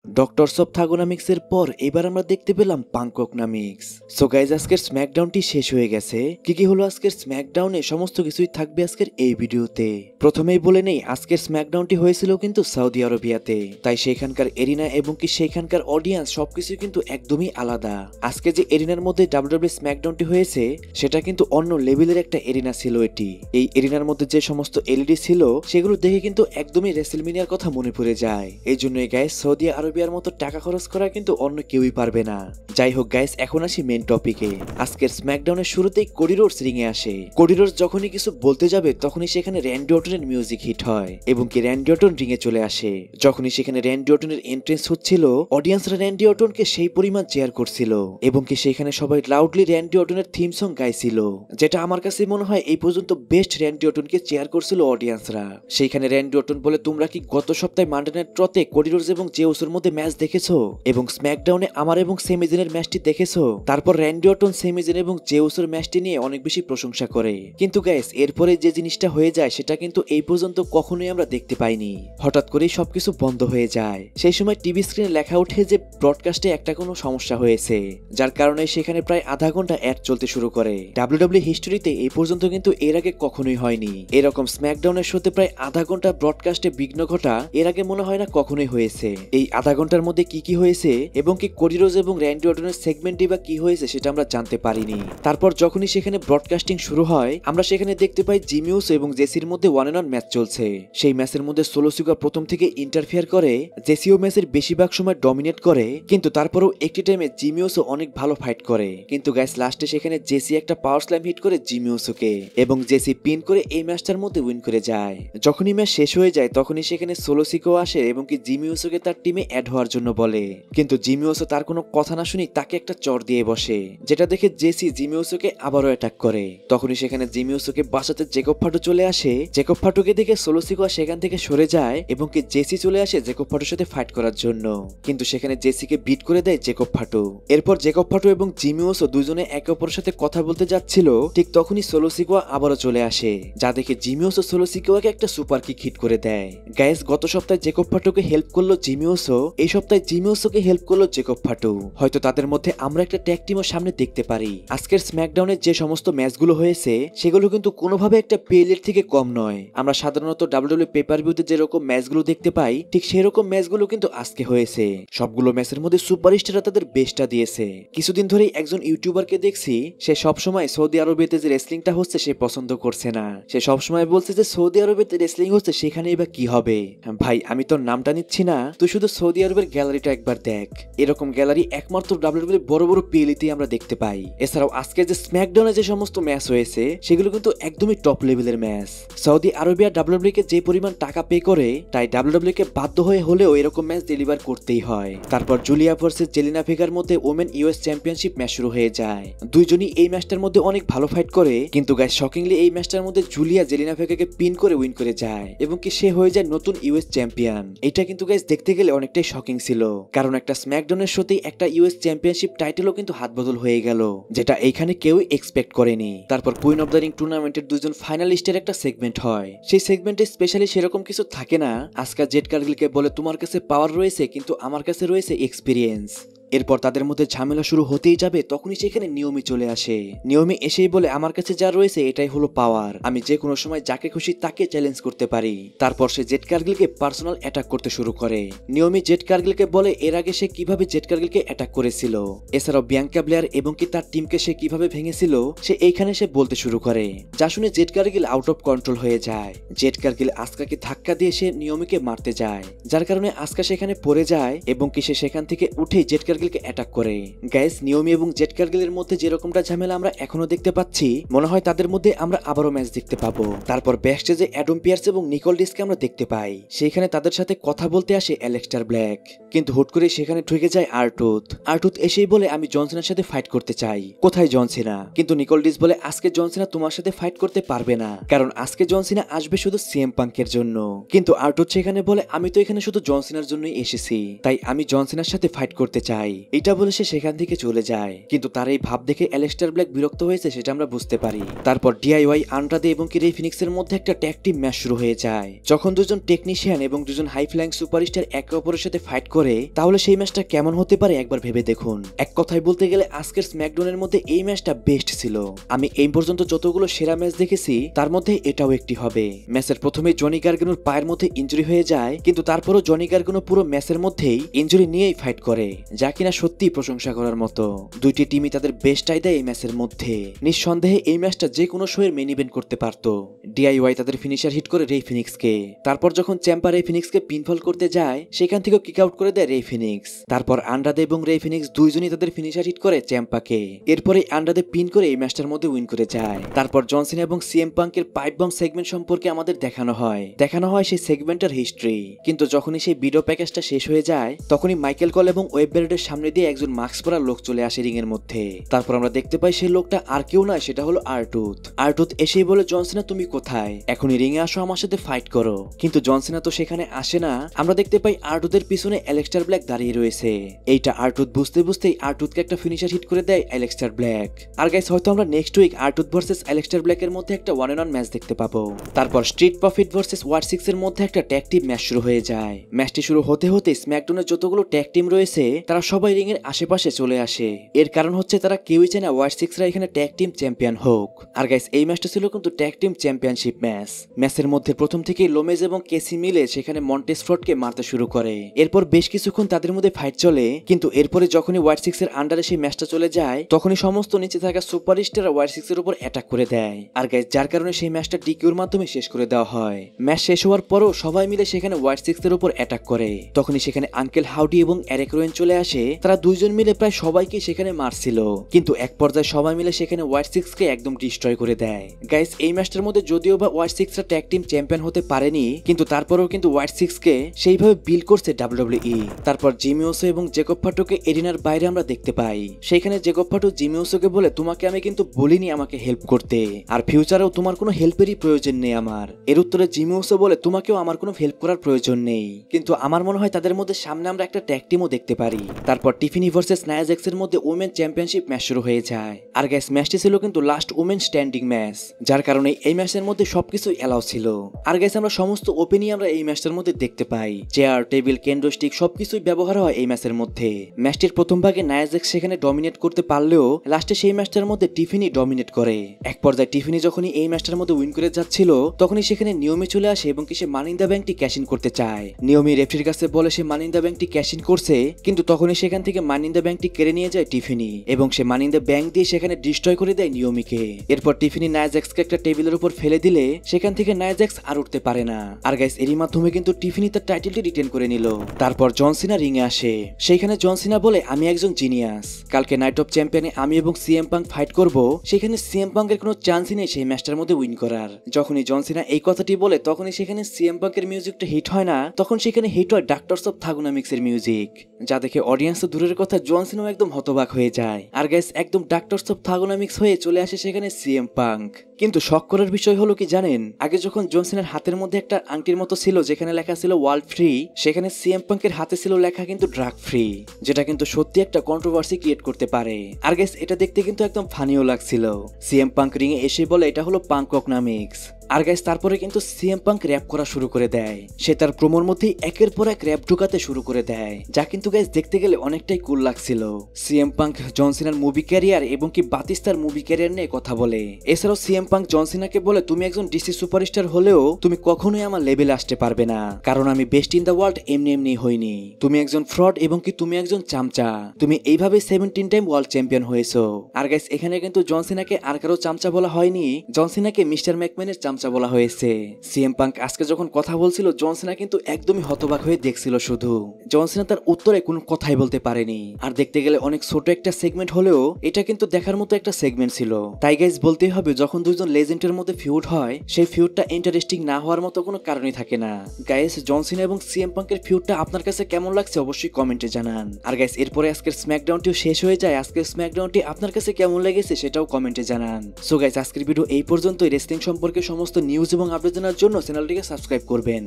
Doctors of থাগোনামিক্সের পর এবার আমরা দেখতে পেলাম পাংকোকনামিক্স। সো গাইজ, আজকের স্ম্যাকডাউনটি শেষ হয়ে গেছে। কি হলো আজকের স্ম্যাকডাউনে সমস্ত কিছুই থাকবে আজকের এই ভিডিওতে। প্রথমেই বলে নেই, আজকের স্ম্যাকডাউনটি হয়েছিল কিন্তু সৌদি আরবিয়াতে, তাই সেখানকার এরিনা এবং সেখানকার অডিয়েন্স সবকিছু কিন্তু একদমই আলাদা। আজকে যে এরিনার মধ্যে ডাব্লিউডাব্লিউ স্ম্যাকডাউনটি হয়েছে সেটা কিন্তু অন্য লেভেলের একটা এরিনা ছিল। এই এরিনার মধ্যে যে সমস্ত এলইডি ছিল সেগুলো দেখে কিন্তু একদমই রেসেলমেনিয়ার কথা মনে পড়ে যায়। এই জন্যই গাইজ, সৌদি আরবিয়ার মতো টাকা খরচ করা কিন্তু অন্য কেউই পারবে না। যাই হোক গাইজ, এখন আসি মেন টপিকে। আজকের স্ম্যাকডাউনের শুরুতেই কোডি রোডস রিংয়ে আসে। কোডি রোডস যখনই কিছু বলতে যাবে তখনই সেখানে র্যান্ডি অর্টনের মিউজিক হিট হয় এবং র্যান্ডি অর্টন রিংয়ে চলে আসে। যখনই সেখানে র্যান্ডি অর্টনের এন্ট্রেন্স হচ্ছিল, অডিয়েন্সরা র্যান্ডি অর্টনকে সেই পরিমাণ চেয়ার করছিল এবং সেখানে সবাই লাউডলি র্যান্ডি অর্টনের থিম সং গাইছিল, যেটা আমার কাছে মনে হয় এই পর্যন্ত বেস্ট র্যান্ডি অর্টনকে চেয়ার করছিল অডিয়েন্সরা। সেইখানে র্যান্ডি অর্টন বলে, তোমরা কি গত সপ্তাহে মানডে নাইট ট্রতে কোডি রোডস এবং জেউসের মধ্যে ম্যাচ দেখেছো এবং স্ম্যাকডাউনে আমার এবং সেমিজেনের ম্যাচটি দেখেছো? তারপর র্যান্ডি অর্টন সেমিজেন এবং জেউসের ম্যাচটি নিয়ে অনেক বেশি প্রশংসা করে, কিন্তু গাইস এরপরে যে জিনিসটা হয়ে যায় সেটা কিন্তু এই পর্যন্ত কখনোই আমরা দেখতে পাইনি। হঠাৎ করেই সবকিছু বন্ধ হয়ে যায়। সেই সময় টিভি স্ক্রিনে লেখা ওঠে যে ব্রডকাস্টে একটা কোনো সমস্যা হয়েছে, যার কারণে সেখানে প্রায় আধা ঘন্টা অ্যাড চলতে শুরু করে। ডাব্লিউডাব্লিউ হিস্টোরিতে এই পর্যন্ত কিন্তু এর আগে কখনোই হয়নি। এরকম স্ম্যাকডাউনের শোতে প্রায় আধা ঘন্টা ব্রডকাস্টে বিঘ্ন ঘটা এর আগে মনে হয় না কখনোই হয়েছে। এই আধা ঘন্টার মধ্যে কি হয়েছে এবং কোডি রোডস এবং র্যান্ডি অর্টনের সেগমেন্টই বা কি হয়েছে সেটা আমরা জানতে পারিনি। তারপর যখনই সেখানে ব্রডকাস্টিং শুরু হয়, আমরা সেখানে দেখতে পাই জিমি উসো এবং জেসির মধ্যে ওয়ান অন ওয়ান ম্যাচ চলছে। সেই ম্যাচের মধ্যে সোলো সিকোয়া প্রথম থেকে ইন্টারফেয়ার করে, জেসিও ম্যাচের বেশিরভাগ সময় ডমিনেট করে, কিন্তু তারপরেও একটি টাইমে জিমি উসো অনেক ভালো ফাইট করে। কিন্তু গাইস, লাস্টে সেখানে জেসি একটা পাওয়ার স্ল্যাম হিট করে জিমি উসোকে এবং জেসি পিন করে এই ম্যাচটার মধ্যে উইন করে যায়। যখনই ম্যাচ শেষ হয়ে যায় তখনই সেখানে সোলো সিকোয়া আসে এবং জিমি উসোকে তার টিমে অ্যাড হওয়ার জন্য বলে, কিন্তু জিমি উসো তার কোনো কথা না শুনি তাকে একটা চড় দিয়ে বসে, যেটা দেখে জেসি জিমি উসোকে আবারও অ্যাটাক করে। তখনই সেখানে জিমি উসোকে বাঁচাতে জেকব ফাটু চলে আসে। জেকব ফাটুকে দেখে সোলো সিকোয়া সেখান থেকে সরে যায় এবং জেসি চলে আসে জেকব ফাটুর সাথে ফাইট করার জন্য, কিন্তু সেখানে জেসিকে বিট করে দেয় জেকব ফাটু। এরপর জেকব ফাটু এবং জিমি উসো দুজনে একে অপরের সাথে কথা বলতে যাচ্ছিল, ঠিক তখনই সোলো সিকোয়া আবারও চলে আসে, যা দেখে জিমি উসো সোলো সিকোয়াকে একটা সুপার কিক হিট করে দেয়। গাইস, গত সপ্তাহে জেকব ফাটুকে হেল্প করলো জিমি উসো, এই সপ্তাহে জিমি উসোকে হেল্প করলো জেকব ফাটু। হয়তো তাদের মধ্যে আমরা একটা ট্যাগ টিমও সামনে দেখতে পারি। আজকের স্ম্যাকডাউনের যে সমস্ত ম্যাচগুলো হয়েছে সেগুলো কিন্তু কোনোভাবে একটা পেলের থেকে কম নয়। আমরা সাধারণত ডাব্লিউডাব্লিউ পেপার ভিউতে যেরকম ম্যাচগুলো দেখতে পাই ঠিক সেরকম ম্যাচগুলো কিন্তু আজকে হয়েছে। সবগুলো ম্যাচের মধ্যে সুপারস্টাররা তাদের বেস্টটা দিয়েছে। কিছুদিন ধরেই একজন ইউটিউবারকে দেখছি, সে সবসময় সৌদি আরবেতে যে রেসলিংটা হচ্ছে সে পছন্দ করছে না। সে সবসময় বলছে যে সৌদি আরবেতে রেসলিং হচ্ছে সেখানেই বা কি হবে। ভাই, আমি তোর নামটা নিচ্ছি না, তুই শুধু সৌদি আরবের গ্যালারিটা একবার দেখ। এরকম গ্যালারি একমাত্র ডাব্লিউডাব্লিউ বড় বড় পিএলইতেই আমরা দেখতে পাই। এছাড়াও আজকে যে স্ম্যাকডাউনে যে সমস্ত ম্যাচ হয়েছে সেগুলো কিন্তু একদমই টপ লেভেলের ম্যাচ। সৌদি আরবিয়া ডাব্লিউডাব্লিউ কে যে পরিমাণ টাকা পে করে, তাই ডাব্লিউডাব্লিউ কে বাধ্য হয়ে হলেও এরকম ম্যাচ ডেলিভার করতেই হয়। তারপর জুলিয়া ভার্সেস জেলিনা ভেগার মধ্যে ওমেন ইউএস চ্যাম্পিয়নশিপ ম্যাচ শুরু হয়ে যায়। দুইজনই এই ম্যাচটার মধ্যে অনেক ভালো ফাইট করে, কিন্তু গাইস শকিংলি এই ম্যাচটার মধ্যে জুলিয়া জেলিনা ভেগাকে পিন করে উইন করে যায় এবং সে হয়ে যায় নতুন ইউএস চ্যাম্পিয়ন। এটা কিন্তু গাইস দেখতে গেলে অনেকটাই শকিং ছিল, কারণ একটা স্ম্যাকডাউনের শোতেই একটা ইউএস চ্যাম্পিয়নশিপ টাইটেলও কিন্তু হাত বদল হয়ে গেল, যেটা এইখানে কেউ এক্সপেক্ট করেনি। তারপর কুইন অফ দ্য রিং টুর্নামেন্টের দুজন ফাইনালিস্টের একটা সেগমেন্ট হয়। সেই সেগমেন্টে স্পেশালি সেরকম কিছু থাকে না। আজকা জেড কার্গিলকে বলে, তোমার কাছে পাওয়ার রয়েছে কিন্তু আমার কাছে রয়েছে এক্সপিরিয়েন্স। এরপর তাদের মধ্যে ঝামেলা শুরু হতেই যাবে, তখনই সেখানে নিয়মি চলে আসে। নিয়মি এসেই বলে, আমার কাছে যা রয়েছে এটাই হলো পাওয়ার, আমি যে কোনো সময় যাকে খুশি তাকে চ্যালেঞ্জ করতে পারি। তারপর সে জেড কার্গিলকে পার্সোনাল অ্যাটাক করতে শুরু করে। নিয়মি জেড কার্গিলকে বলে এর আগে সে কিভাবে জেড কার্গিলকে অ্যাটাক করেছিল, এছাড়াও বিয়াঙ্কা ব্লেয়ার এবং তার টিমকে সে কিভাবে ভেঙেছিল সে এইখানে সে বলতে শুরু করে, যা শুনে Z Kargil out of control হয়ে যায়। জেড কার্গিল আস্কাকে ধাক্কা দিয়ে সে নিয়মিকে মারতে যায়, যার কারণে আস্কা সেখানে পড়ে যায় এবং সে সেখান থেকে উঠে জেড কার্গিলকে অ্যাটাক করে। গাইস, নিয়মি এবং জেড কার্গিলের মধ্যে যেরকমটা ঝামেলা আমরা এখনো দেখতে পাচ্ছি, মনে হয় তাদের মধ্যে আমরা আবারও ম্যাচ দেখতে পাবো। তারপর ব্যাকস্টেজে অ্যাডম পিয়ার্স এবং নিকোল ডিসকে আমরা দেখতে পাই। সেখানে তাদের সাথে কথা বলতে আসে অ্যালেক্সটার ব্ল্যাক, কিন্তু হুট করে সেখানে ঢুকে যায় আরটুথ। আরটুথ এসেই বলে, আমি জনসনের সাথে ফাইট করতে চাই। কোথায় জন সিনা? কিন্তু নিকোল ডিস বলে, আজকে জন সিনা তোমার সাথে ফাইট করতে পারবে না, কারণ আজকে জন সিনা আসবে শুধু সিএম পাঙ্কের জন্য। কিন্তু আরটুথ সেখানে বলে, আমি তো এখানে শুধু জন সিনার জন্যই এসেছি, তাই আমি জন সিনার সাথে ফাইট করতে চাই। চাই, এটা বলে সে সেখান থেকে চলে যায়। কিন্তু তার এই ভাব দেখে অ্যালেস্টার ব্ল্যাক বিরক্ত হয়েছে সেটা আমরা বুঝতে পারি। তারপর ডিআইওয়াই, আন্ড্রাদে এবং কি রে ফিনিক্সের মধ্যে একটা ট্যাগ টিম ম্যাচ শুরু হয়ে যায়। যখন দুজন টেকনিশিয়ান এবং দুজন হাই ফ্লাইং সুপারস্টার একে অপরের সাথে ফাইট করে, তাহলে সেই ম্যাচটা কেমন হতে পারে একবার ভেবে দেখুন। এক কথায় বলতে গেলে আজকের স্ম্যাকডাউনের মধ্যে এই ম্যাচটা বেস্ট ছিল। আমি এই পর্যন্ত যতগুলো সেরা ম্যাচ দেখেছি তার মধ্যে এটাও একটি হবে। ম্যাচের প্রথমে জনি গার্গানোর পায়ের মধ্যে ইনজুরি হয়ে যায়, কিন্তু তারপরও জনি গার্গানো পুরো ম্যাচের মধ্যেই ইনজুরি নিয়েই ফাইট করে, যা কিনা সত্যি প্রশংসা করার মতো। দুইটি টিমই তাদের বেস্টটাই দেয় এই ম্যাচের মধ্যে। নিঃসন্দেহে এই ম্যাচটা যে কোনো শোয়ের মেইন ইভেন্ট করতে পারত। ডিআইওয়াই তাদের ফিনিশার হিট করে রে ফিনিক্সকে। তারপর যখন চ্যাম্পা রে ফিনিক্সকে পিনফল করতে যায়, সেখান থেকেও কিক আউট করে দেয় রে ফিনিক্স। তারপর আন্ড্রাদে এবং রে ফিনিক্স দুইজনই তাদের ফিনিশার হিট করে চ্যাম্পাকে। এরপরে আন্ড্রাদে পিন করে এই ম্যাচটার মধ্যে উইন করে যায়। তারপর জন সিনা এবং সিএম পাঙ্কের পাইপ বম সেগমেন্ট সম্পর্কে আমাদের দেখানো হয় সেই সেগমেন্টের হিস্ট্রি। কিন্তু যখনই সেই ভিডিও প্যাকেজটা শেষ হয়ে যায়, তখনই মাইকেল কল এবং ওয়েব ব্যারেডের সামনে দিয়ে একজন মাস্ক পরা লোক চলে আসে রিং এর মধ্যে। তারপর আমরা দেখতে পাই সেই লোকটা আর কেউ নয়, সেটা হলো আরটুথ এসেই বলে, জন সিনা তুমি কোথায়, এখনই রিং এ আসো, আমার সাথে ফাইট করো। কিন্তু জন সিনা তো সেখানে আসে না। আমরা দেখতে পাই আরটুথের পিছনে অ্যালেক্সটার ব্ল্যাক দাঁড়িয়ে রয়েছে। এইটা আরটুথ বুঝতেই আরটুথকে একটা ফিনিশার হিট করে দেয় অ্যালেক্সটার ব্ল্যাক। আর গাইস, হয়তো আমরা নেক্সট উইক আরটুথ ভার্সেস অ্যালেক্সটার ব্ল্যাক এর মধ্যে একটা 1-on-1 ম্যাচ দেখতে পাবো। তারপর স্ট্রিট প্রফিট ভার্সেস ওয়ার 6 এর মধ্যে একটা ট্যাগ টিম ম্যাচ শুরু হয়ে যায়। ম্যাচটি শুরু হতে স্ম্যাকডাউনের যতগুলো ট্যাগ টিম রয়েছে তারা সবাই রিং এর আশেপাশে চলে আসে। এর কারণ হচ্ছে তারা কেউই চায় না ওয়ার 6রা এখানে ট্যাগ টিম চ্যাম্পিয়ন হোক। আর গাইস, এই ম্যাচটা ছিল কিন্তু ট্যাগ টিম চ্যাম্পিয়নশিপ ম্যাচ। ম্যাচের মধ্যে প্রথম থেকেই লোমেজ এবং কেসি মিলে সেখানে মন্টেস ফ্রডকে মারতে শুরু করে। এরপর বেশ কিছুক্ষণ তাদের মধ্যে ফাইট চলে, কিন্তু এরপরে যখনই ওয়ার 6 এর আন্ডারে সেই ম্যাচটা চলে যায়, তখনই সমস্ত নিচে থাকা সুপারস্টার ওয়ার 6 এর উপর অ্যাটাক করে দেয়। আর গাইস, যার কারণে সেই ম্যাচটা ডিকিউর মাধ্যমে শেষ করে দেওয়া হয়। ম্যাচ শেষ হওয়ার পরও সবাই মিলে সেখানে ওয়ার 6 এর উপর অ্যাটাক করে। তখনই সেখানে আঙ্কেল হাউডি এবং এরিক রোয়েন চলে আসে। তারা দুইজন মিলে প্রায় সবাইকে সেখানে মারছিল, কিন্তু এক পর্যায়ে সবাই মিলে সেখানে ওয়ার 6 কে একদম ডিস্ট্রয় করে দেয়। গাইস, এই ম্যাচটার মধ্যে যদিও বা ওয়ার 6রা ট্যাগ টিম চ্যাম্পিয়ন হতে পারেনি, কিন্তু তারপরেও কিন্তু ওয়ার 6 কে সেইভাবে বিল করছে ডাব্লিউডব্লিউই। তারপর জিমি ওসো এবং জেকব ফাটোকে এরিনার বাইরে আমরা দেখতে পাই। সেখানে জেকব ফাটো জিমি ওসোকে বলে, তোমাকে আমি কিন্তু বলিনি আমাকে হেল্প করতে, আর ফিউচারেও তোমার কোনো হেল্পেরই প্রয়োজন নেই আমার। এর উত্তরে জিমি ওসো বলে, তোমাকেও আমার কোনো হেল্প করার প্রয়োজন নেই। কিন্তু আমার মনে হয় তাদের মধ্যে সামনে আমরা একটা ট্যাগ টিমও দেখতে পারি। তারপর টিফিনি ভার্সেস নায়া জ্যাক্স এর মধ্যে উইমেন চ্যাম্পিয়নশিপ ম্যাচ শুরু হয়ে যায়। আর গাইস, ম্যাচটি ছিল কিন্তু লাস্ট উইমেন স্ট্যান্ডিং ম্যাচ, যার কারণে এই ম্যাচের মধ্যে সবকিছু এলাও ছিল। আর গাইস, আমরা সমস্ত ওপেনই আমরা এই ম্যাচটার মধ্যে দেখতে পাই। চেয়ার, টেবিল, ক্যান্ডোস্টিক সবকিছুই ব্যবহার হয় এই ম্যাচের মধ্যে। ম্যাচটির প্রথম ভাগে নায়া জ্যাক্স সেখানে ডমিনেট করতে পারলেও লাস্টে সেই ম্যাচটার মধ্যে টিফিনি ডমিনেট করে। এক পর্যায়ে টিফিনি যখনই এই ম্যাচটার মধ্যে উইন করে যাচ্ছিল, তখনই সেখানে নিয়মে চলে আসে এবং কি সে মানি ইন দ্য ব্যাংকটি ক্যাশ ইন করতে চায়। নিয়মি রেফারির কাছে বলে সে মানি ইন দ্য ব্যাংকটি ক্যাশ ইন করছে, কিন্তু তখনই সেখান থেকে মানি ইন দ্য ব্যাংকটি কেড়ে নিয়ে যায় টিফিনি, এবং সে মানি ইন দ্য ব্যাংক দিয়ে সেখানে ডিস্ট্রয় করে দেয় নিয়মিকে। এরপর টিফিনি নায়া জ্যাক্সকে একটা টেবিলের উপর ফেলে দিলে সেখান থেকে নায়া জ্যাক্স আর উঠতে পারে না। আর গাইস, এরই মাধ্যমে কিন্তু টিফিনি তার টাইটেলটি রিটেন করে নিল। তারপর জন সিনা রিং এ আসে। সেইখানে জন সিনা বলে, আমি একজন জিনিয়াস, কালকে নাইট অফ চ্যাম্পিয়নে আমি এবং সিএম পাঙ্ক ফাইট করব। সেখানে সিএম পাঙ্কের কোনো চান্সই নেই সেই ম্যাচটার মধ্যে উইন করার। যখনই জন সিনা এই কথাটি বলে, তখনই সেখানে সিএম পাঙ্কের মিউজিকটা হিট হয় না, তখন সেখানে হিট হয় ডাক্তারস অফ থাগোনোমিক্স এর মিউজিক, যা দেখে অডিয়েন্স তো দূরের কথা, জন সিনাও একদম হতবাক হয়ে যায়। আর গাইস, একদম ডাক্তারস অফ থাগোনোমিক্স হয়ে চলে আসে সেখানে সিএম পাঙ্ক। কিন্তু শক করার বিষয় হলো কি জানেন, আগে যখন জন সিনার হাতের মধ্যে একটা আংটির মতো ছিল যেখানে লেখা ছিল ওয়ার্ল্ড ফ্রি, সেখানে সিএম পাঙ্কের হাতে ছিল লেখা কিন্তু ড্রাগ ফ্রি, যেটা কিন্তু সত্যি একটা কন্ট্রোভার্সি ক্রিয়েট করতে পারে। আর গাইস, এটা দেখতে কিন্তু একদম ফানিও লাগছিল। সিএম পাঙ্ক রিং এ এসে বলে, এটা হলো পাঙ্ককনামিক্স। আর গাইস, তারপরে কিন্তু সিএম পাঙ্ক র‍্যাপ করা শুরু করে দেয়। সে তার প্রোমোর মধ্যেই একের পর এক র‍্যাপ ঢুকাতে শুরু করে দেয়, যা কিন্তু গাইস দেখতে গেলে অনেকটাই কুল লাগছিল। সিএম পাঙ্ক জন সিনার মুভি ক্যারিয়ার এবং কি বাতিস্তার মুভি ক্যারিয়ার নিয়ে কথা বলে। এছাড়াও সিএম পাঙ্ক জন সিনাকে বলে, তুমি একজন ডিসি সুপারস্টার হলেও তুমি কখনোই আমার লেভেলে আসতে পারবে না, কারণ আমি বেস্ট ইন দ্য ওয়ার্ল্ড এমনি হইনি। তুমি একজন ফ্রড এবং কি তুমি একজন চামচা। তুমি এইভাবে 17 টাইম ওয়ার্ল্ড চ্যাম্পিয়ন হয়েছো। আর গাইস, এখানে কিন্তু জন সিনাকে আর কারো চামচা বলা হয়নি, জন সিনাকে মিস্টার ম্যাকম্যানের চামচা বলা হয়েছে। সিএম পাঙ্ক আজকে যখন কথা বলছিল, জন সিনা কিন্তু একদমই হতবাক হয়ে দেখছিল শুধু। জন সিনা তার উত্তরে কোনো কথাই বলতে পারেনি। আর দেখতে গেলে অনেক ছোট একটা সেগমেন্ট হলেও এটা কিন্তু দেখার মতো একটা সেগমেন্ট ছিল। তাই গাইস, বলতেই হবে, যখন দুজন লেজেন্ডের মধ্যে ফিউড হয়, সেই ফিউডটা ইন্টারেস্টিং না হওয়ার মতো কোনো কারণই থাকে না। গাইস, জন সিনা এবং সিএম পাঙ্কের ফিউডটা আপনার কাছে কেমন লাগছে অবশ্যই কমেন্টে জানান। আর গাইস, এরপরে আজকের স্ম্যাকডাউনটিও শেষ হয়ে যায়। আজকের স্ম্যাকডাউনটি আপনার কাছে কেমন লেগেছে সেটাও কমেন্টে জানান। সো গাইস, আজকের ভিডিও এই পর্যন্তই। রেসলিং সম্পর্কে সমস্ত নিউজ এবং আপডেট জানার জন্য চ্যানেলটিকে সাবস্ক্রাইব করবেন।